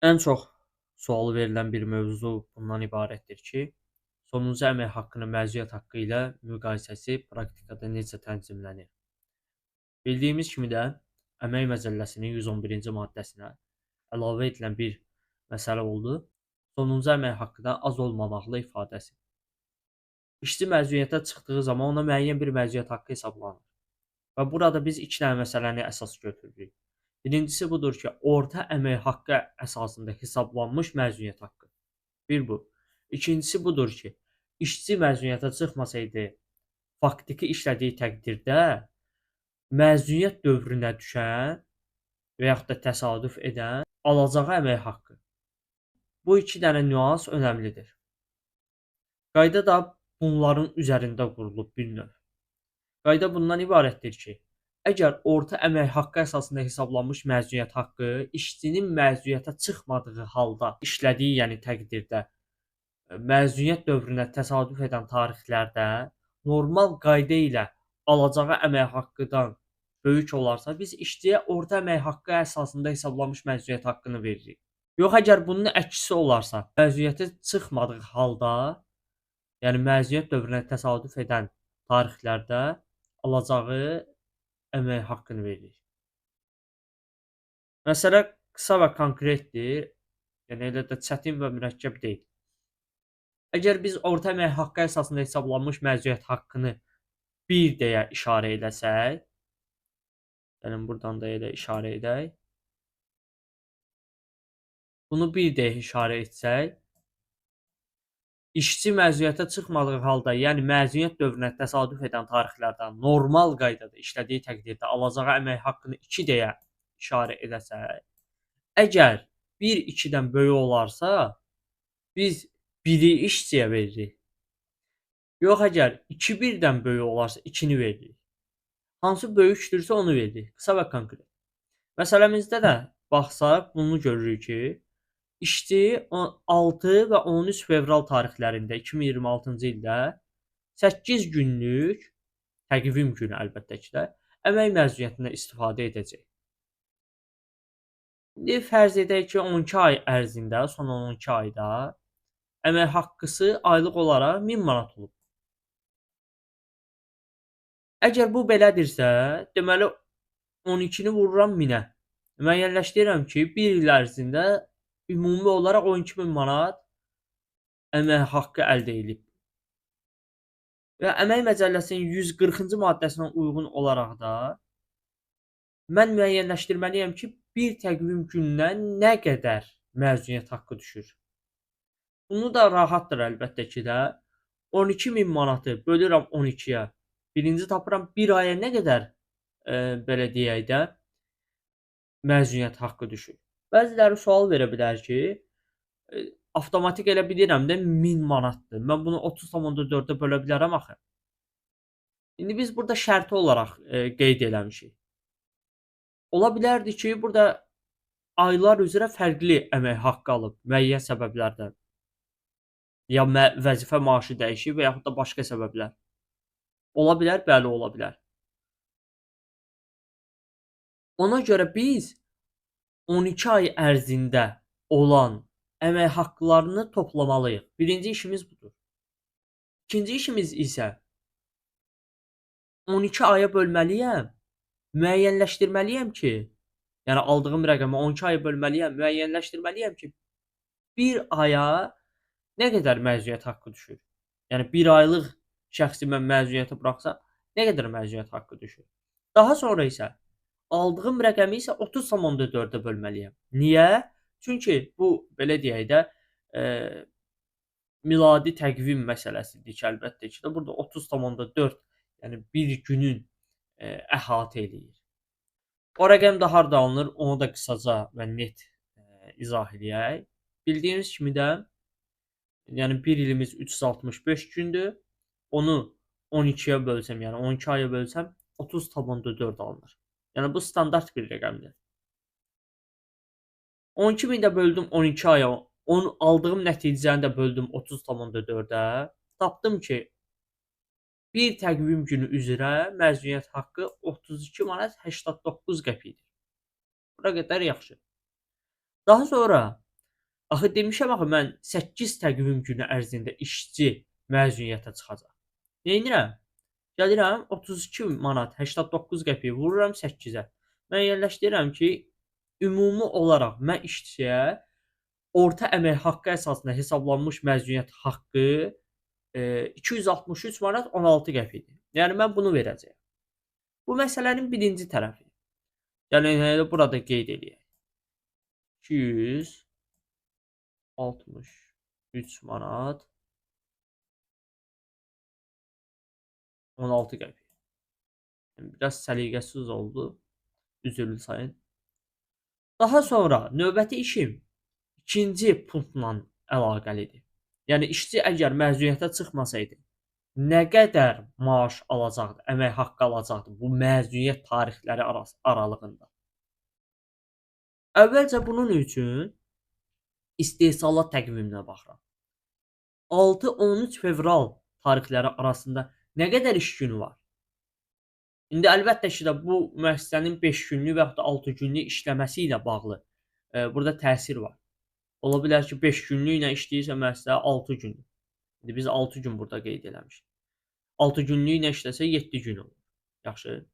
Ən çox sual verilən bir mövzu bundan ibarətdir ki, sonuncu əmək haqqının məziyyət haqqı ilə müqayisəsi praktikada necə tənzimlənir? Bildiyimiz kimi də Əmək Məcəlləsinin 111-ci maddəsinə əlavə edilən bir məsələ oldu. Sonuncu əmək haqqından az olmamaqla ifadəsi. İşçi məzuniyyətə çıxdığı zaman ona müəyyən bir məziyyət haqqı hesablanır. Və burada biz iki dənə məsələni əsas götürürük. Birincisi budur ki, orta əmək haqqı əsasında hesablanmış məzuniyyət haqqı. Bir bu. İkincisi budur ki, işçi məzuniyyətə çıxmasaydı, faktiki işlədiyi təqdirdə məzuniyyət dövrünə düşən və yaxud da təsadüf edən alacağı əmək haqqı. Bu iki dənə nüans önəmlidir. Qayda da bunların üzərində qurulub bir növ. Qayda bundan ibarətdir ki, əgər orta əmək haqqı əsasında hesablanmış məzuniyyət haqqı işçinin məzuniyyətə çıxmadığı halda işlədiyi, yəni təqdirdə məzuniyyət dövrünə təsadüf edən tarixlərdə normal qayda ilə alacağı əmək haqqıdan böyük olarsa, biz işçiyə orta əmək haqqı əsasında hesablanmış məzuniyyət haqqını veririk. Yox, əgər bunun əksi olarsa, məzuniyyətə çıxmadığı halda, yəni məzuniyyət dövrünə təsadüf edən tarixlərdə alacağı əmək haqqını veririk. Məsələ qısa və konkretdir, yəni elə də çətin və mürəkkəb deyil. Əgər biz orta əmək haqqı əsasında hesablanmış məzuniyyət haqqını 1 deyə işarə eləsək, gəlin buradan da elə işarə edək. Bunu 1 deyə işarə etsək, işçi məzuniyyətə çıxmadığı halda, yəni məzuniyyət dövrünə təsadüf edən tarixlərdən normal qaydada işlədiyi təqdirdə alacağı əmək haqqını 2 deyə işarə edəsək, əgər 1 2-dən böyük olarsa, biz 1-i işçiyə veririk. Yox, əgər 2 1-dən böyük olarsa 2-ni veririk. Hansı böyükdürsə onu veririk. Qısa və konkret. Məsələmizdə də baxsaq, bunu görürük ki, işçi 6 və 13 fevral tarixlərində 2026-cı ildə 8 günlük təqvim günü əlbəttə ki də əmək məzuniyyətindən istifadə edəcək. İndi fərz edək ki, 12 ay ərzində, son 12 ayda əmək haqqısı aylıq olaraq 1000 manat olub. Əgər bu belədirsə, deməli 12-ni vururam 1000-ə. Müəyyənləşdirirəm ki, 1 il ərzində ümumi olaraq 12.000 manat əmək haqqı əldə edilib. Və Əmək Məcəlləsinin 140-cı maddəsinə uyğun olaraq da mən müəyyənləşdirməliyəm ki, bir təqvim günündən nə qədər məzuniyyət haqqı düşür. Bunu da rahatdır əlbəttə ki də 12.000 manatı bölürəm 12-yə. Birinci tapıram 1 aya nə qədər belə deyək də məzuniyyət haqqı düşür. Bəziləri sual verə bilər ki, avtomatik elə bilirəm də 1000 manatdır. Mən bunu 30,4-ə bölə bilərəm axı. İndi biz burada şərti olaraq qeyd eləmişik. Ola bilərdi ki, burada aylar üzrə fərqli əmək haqqı alıb müəyyən səbəblərdən. Ya vəzifə maaşı dəyişib və yaxud da başqa səbəblər. Ola bilər, bəli, ola bilər. Ona görə biz 12 ay ərzində olan əmək haqqlarını toplamalıyıq. Birinci işimiz budur. İkinci işimiz isə 12 aya bölməliyəm, müəyyənləşdirməliyəm ki, yəni aldığım rəqəmi 12 aya bölməliyəm, müəyyənləşdirməliyəm ki, 1 aya nə qədər məzuniyyət haqqı düşür? Yəni 1 aylıq şəxsi mən məzuniyyəti buraxsam, nə qədər məzuniyyət haqqı düşür? Daha sonra isə aldığım rəqəmi isə 30,4-ə bölməliyəm. Niyə? Çünki bu belə deyək də miladi təqvim məsələsidir ki, əlbəttə ki də burada 30,4 yəni bir günün əhatə eləyir. O rəqəm də harda alınır? Onu da qısaca və net izah eləyək. Bildiyiniz kimi də yəni 1 ilimiz 365 gündür. Onu 12-yə bölsəm, yəni 12 aya bölsəm 30,4 alınır. Yəni bu standart bir rəqəmdir. 12.000 də böldüm 12 aya, onun aldığım nəticəni də böldüm 30,4-ə. Tapdım ki, bir təqvim günü üzrə məzuniyyət haqqı 32 manat 89 qəpikdir. Bura qədər yaxşı. Daha sonra Axı demişəm axı mən 8 təqvim günü ərzində işçi məzuniyyətə çıxacaq. Neynirəm? Gəlirəm 32 manat 89 qəpik vururam 8-ə. Müəyyənləşdirirəm ki, ümumi olaraq mən işçiyə orta əmək haqqı əsasında hesablanmış məzuniyyət haqqı 263 manat 16 qəpikdir. Yəni mən bunu verəcəyəm. Bu məsələnin birinci tərəfi. Gəlin burada qeyd eləyək. 263 manat 16 qəpik. Biraz səliqəsiz oldu. Üzrlü sayın. Daha sonra növbəti işim ikinci punktla əlaqəlidir. Yəni işçi əgər məzuniyyətə çıxmasaydı, nə qədər maaş alacaqdı, əmək haqqı alacaqdı bu məzuniyyət tarixləri aralığında? Əvvəlcə bunun üçün istehsalat təqviminə baxıram. 6-13 fevral tarixləri arasında nə qədər iş günü var? İndi əlbəttə ki də bu müəssisənin 5 günlük və yaxud da 6 günlük işləməsi ilə bağlı burada təsir var. Ola bilər ki 5 günlük ilə işləyirsə müəssisə 6 gün. İndi biz 6 gün burada qeyd eləmişik. 6 günlük ilə işləsə 7 gün olur. Yaxşı.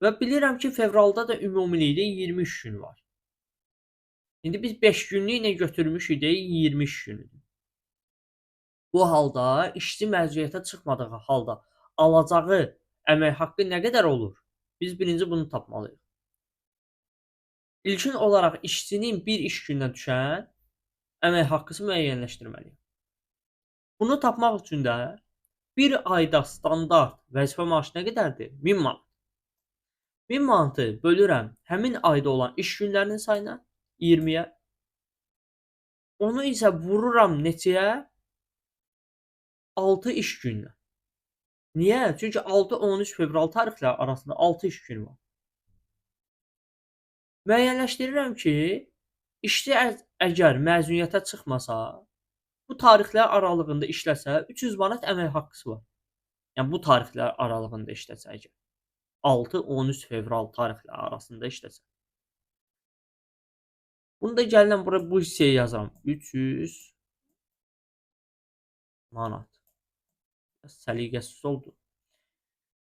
Və bilirəm ki fevralda da ümumilikdə 23 gün var. İndi biz 5 günlük ilə götürmüşük deyə 23 günüdür. Bu halda işçi məzuniyyətə çıxmadığı halda alacağı əmək haqqı nə qədər olur? Biz birinci bunu tapmalıyıq. İlkin olaraq işçinin bir iş gününə düşən əmək haqqısı müəyyənləşdirməliyik. Bunu tapmaq üçün də bir ayda standart vəzifə maaşı nə qədərdir? 1000 manat. 1000 manatı bölürəm həmin ayda olan iş günlərinin sayına 20-yə. Onu isə vururam neçəyə? 6 iş gününə. Niyə? Çünki 6-13 fevral tarixləri arasında 6 iş günü var. Müəyyənləşdirirəm ki, işçi əgər məzuniyyətə çıxmasa, bu tarixlər aralığında işləsə 300 manat əmək haqqısı var. Yəni bu tarixlər aralığında işləsə əgər. 6-13 fevral tarixləri arasında işləsə. Bunu da gəlin bura bu hissəyə yazıram. 300 manat. Səliqəsiz oldu.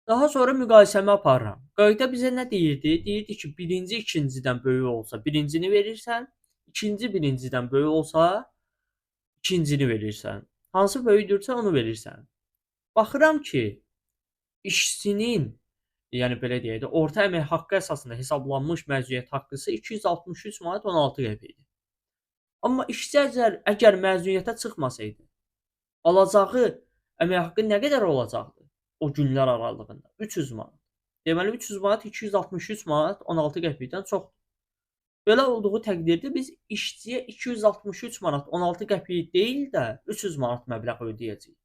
Daha sonra müqayisəmi aparıram. Qayda bizə nə deyirdi? Deyirdi ki, birinci ikincidən böyük olsa birincini verirsən, ikinci birincidən böyük olsa ikincini verirsən. Hansı böyükdürsə onu verirsən. Baxıram ki, işçinin, yəni belə deyək də, orta əmək haqqı əsasında hesablanmış məzuniyyət haqqısı 263 manat 16 qəpikdir. Amma işçi əgər məzuniyyətə çıxmasaydı, alacağı əmək haqqı nə qədər olacaqdı? O günlər aralığında 300 manat. Deməli 300 manat 263 manat 16 qəpikdən çoxdur. Belə olduğu təqdirdə biz işçiyə 263 manat 16 qəpik deyil də 300 manat məbləğ ödəyəcəyik.